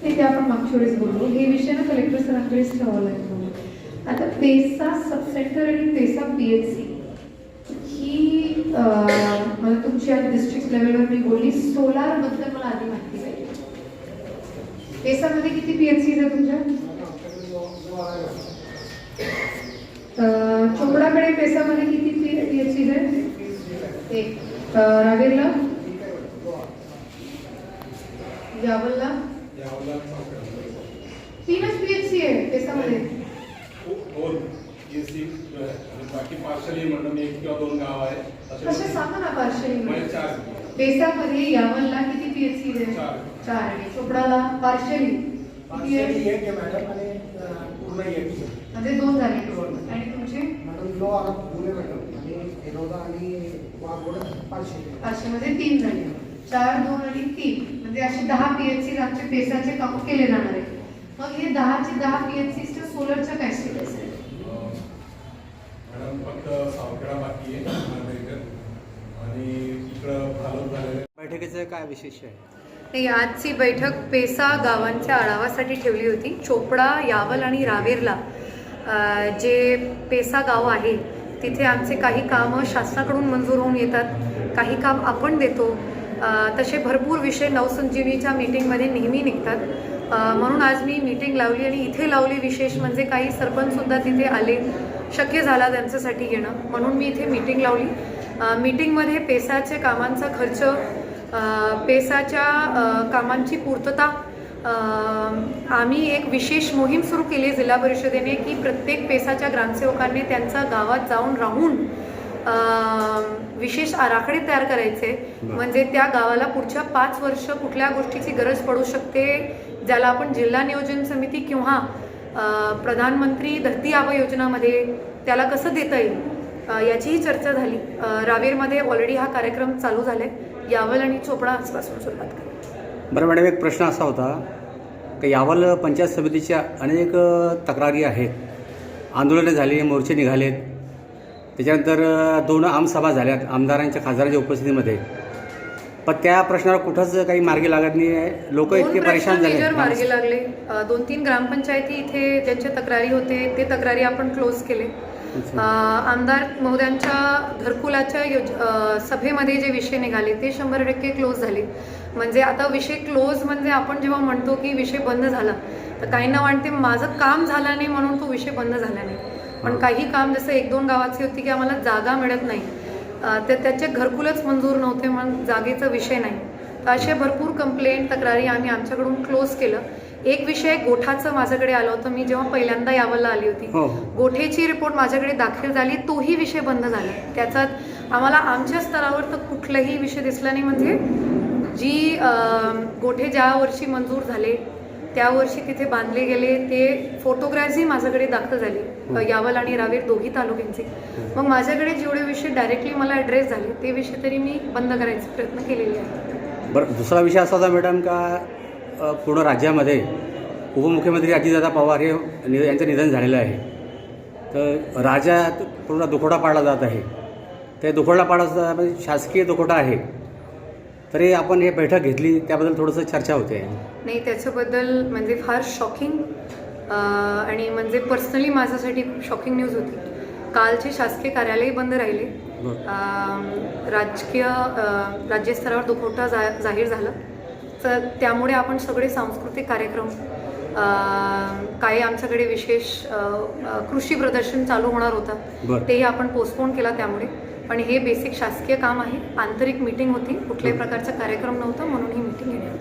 ते आपण मागच्या वेळेस बोललो. हे विषय ना कलेक्टर सरांकडेच ठेवावा लागतो. आता पेसा सबसेंटर आणि पेसा PHC ही मला तुमच्या डिस्ट्रिक्ट लेवलवर मी बोलली. सोलार बद्दल मला आधी माहिती पाहिजे. पेसामध्ये किती PHCs आहे तुमच्या? चोपडाकडे पेसामध्ये किती PHCs आहेत? एक. रावेरला, यावलला 3च PHC आहे पेसामध्ये. बाकी पार्शली म्हणून 1 किंवा 2 गाव आहे. कसे सांगा ना पार्शली? 4. पेसामध्ये यावलला किती PHC आहे? 4 आणि चोपडाला पार्शली किती आहे? 1 आहे मॅडम आणि पूर्ण 1 म्हणजे 2 झाले. आणि तुमचे? मॅडम लो आला पुणे मॅडम आणि एरोदा आणि वाघोड पार्शली मध्ये 3 झाले. 4, 2 आणि 3 म्हणजे असे 10 PHC आमचे पेसाचे काम केले जाणार आहे. मग हे 10चे 10 PHC च्या सोलरच्या काय स्टेटस आहे? मॅडम फक्त सावखेडा बाकी आहे आणि इकडं भालत झालेलं. बैठकीचं काय विशेष आहे? नाही, आजची बैठक पेसा गावांच्या आढावासाठी ठेवली होती. चोपडा, यावल आणि रावेरला जे पेसा गाव आहे तिथे आमचे काही कामं शासनाकडून मंजूर होऊन येतात, काही काम आपण देतो. तसे भरपूर विषय नवसंजीवनीच्या मीटिंगमध्ये नेहमी निघतात. म्हणून आज मी मीटिंग लावली आणि इथे लावली. विशेष म्हणजे काही सरपंचसुद्धा तिथे आले, शक्य झाला त्यांच्यासाठी येणं, म्हणून मी इथे मीटिंग लावली. मीटिंगमध्ये पेसाच्या कामांचा खर्च, पेसाच्या कामांची पूर्तता, आम्ही एक विशेष मोहीम सुरू केली जिल्हा परिषदेने की प्रत्येक पेसाच्या ग्रामसेवकांनी त्यांच्या गावात जाऊन राहून विशेष आराखडे तयार करायचे. म्हणजे त्या गावाला पुढच्या 5 वर्ष कुठल्या गोष्टीची गरज पडू शकते, ज्याला आपण जिल्हा नियोजन समिती किंवा प्रधानमंत्री धरती आबा योजनामध्ये त्याला कसं देता येईल याचीही चर्चा झाली. रावेरमध्ये ऑलरेडी हा कार्यक्रम चालू झाला आहे. यावल आणि चोपडा आजपासून सुरुवात करेल. बरं मॅडम, एक प्रश्न असा होता की यावल पंचायत समितीच्या अनेक तक्रारी आहेत, आंदोलनं झाली, मोर्चे निघालेत, त्याच्यानंतर 2 आमसभा झाल्यात आमदारांच्या खासदारांच्या उपस्थितीमध्ये, पण त्या प्रश्नावर कुठंच काही मार्गी लागत नाही आहे. लोक इतके परेशान झाले. मार्गी लागले. 2-3 ग्रामपंचायती इथे ज्यांच्या तक्रारी होते ते तक्रारी आपण क्लोज केले. आमदार महोदयांच्या घरकुलाच्या सभेमध्ये जे विषय निघाले ते 100% क्लोज झाले. म्हणजे आता विषय क्लोज म्हणजे आपण जेव्हा म्हणतो की विषय बंद झाला तर काहींना वाटते माझं काम झालं नाही म्हणून तो विषय बंद झाला नाही. पण काही काम जसं 1-2 गावाची होती की आम्हाला जागा मिळत नाही, तर त्याचे घरकुलच मंजूर नव्हते म्हणून जागेचा विषय नाही. तर असे भरपूर कंप्लेंट तक्रारी आम्ही आमच्याकडून क्लोज केलं. एक विषय गोठाचं माझ्याकडे आलं होतं. मी जेव्हा पहिल्यांदा यावलला आली होती, गोठेची रिपोर्ट माझ्याकडे दाखल झाली, तोही विषय बंद झाला. त्याच्यात आम्हाला आमच्या स्तरावर तर कुठलाही विषय दिसला नाही. म्हणजे जी गोठे ज्या वर्षी मंजूर झाले त्या वर्षी तिथे बांधले गेले ते फोटोग्राफी माझ्याकडे दाखल झाली, यावल आणि रावेर दोघी तालुक्यांचे. मग माझ्याकडे जेवढे विषय डायरेक्टली मला ॲड्रेस झाले ते विषय तरी मी बंद करायचे प्रयत्न केलेले आहे. बरं, दुसरा विषय असा होता मॅडम का पूर्ण राज्यामध्ये उपमुख्यमंत्री अजितदादा पवार हे यांचं निधन झालेलं आहे, तर राज्यात पूर्ण दुखोटा पाडला जात आहे. ते दुखोटा पाडा म्हणजे शासकीय दुखोटा आहे, तरी आपण हे बैठक घेतली त्याबद्दल थोडंसं चर्चा होते. नाही, त्याच्याबद्दल म्हणजे फार शॉकिंग आणि म्हणजे पर्सनली माझ्यासाठी खूप शॉकिंग न्यूज होती. कालचे शासकीय कार्यालय बंद राहिले, राज्यस्तरावर दुखोटा जाहीर झालं. तर त्यामुळे आपण सगळे सांस्कृतिक कार्यक्रम, काही आमच्याकडे विशेष कृषी प्रदर्शन चालू होणार होतं तेही आपण पोस्टपोन केला. त्यामुळे पण हे बेसिक शासकीय काम आहे. आंतरिक मीटिंग होती, कुठल्याही प्रकारचा कार्यक्रम नव्हता, म्हणून ही मीटिंग घेण्यात